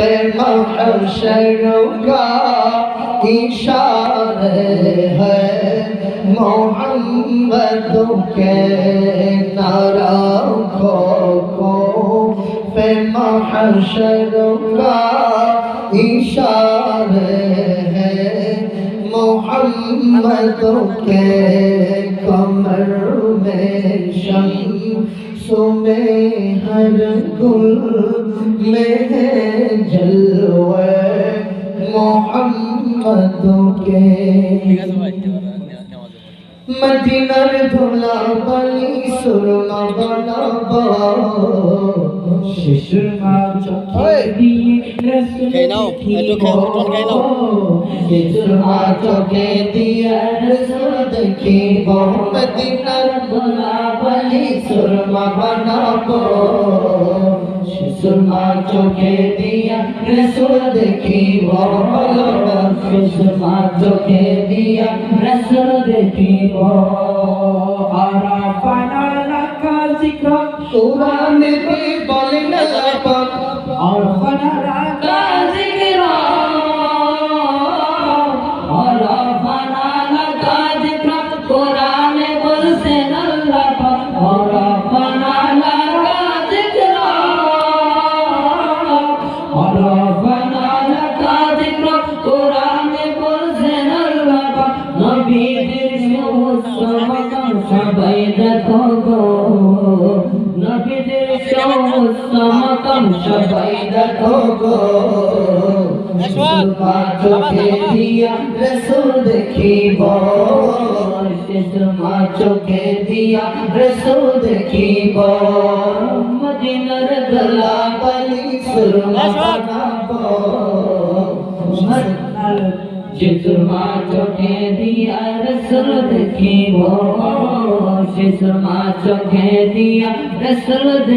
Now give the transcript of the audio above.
पे महशर का इशारे है मोहम्मद के नाराखो को पे महशर का इशारे है मोहम्मद के कमर में शम्सों में हर गुल में है जलवे मोहम्मद के मदीनार धुला बनी सुरमा बनाबो शिशुरमा चोखे दिए शिशुरमा चोखे दिए रसूल देखिबो मदीनार धुला बनी सुरमा बनाबो शिशुरमा चोखे दिए रसूल देखिबो शिशुरमा चोखे दिए रसूल देखिबो आराफना लका जिक्र कुरान में बोलन लपक आराफना लका जिक्र आराफना लका जिक्र कुरान में बोलते लपक आराफना लका जिक्र आराफना लका जिक्र कुरान में बोलते लपक नबी সবাই দেখো গো নবীদের সমতম সবাই দেখো গো চোখে দিয়া রসুল দেখিব চোখে দিয়া রসুল দেখিব মদিনার গলা বলি সুরমা বানাবো शिशुमा चोखे दिया रसूल देखिबो शिशुमा चोखे दिया रसूल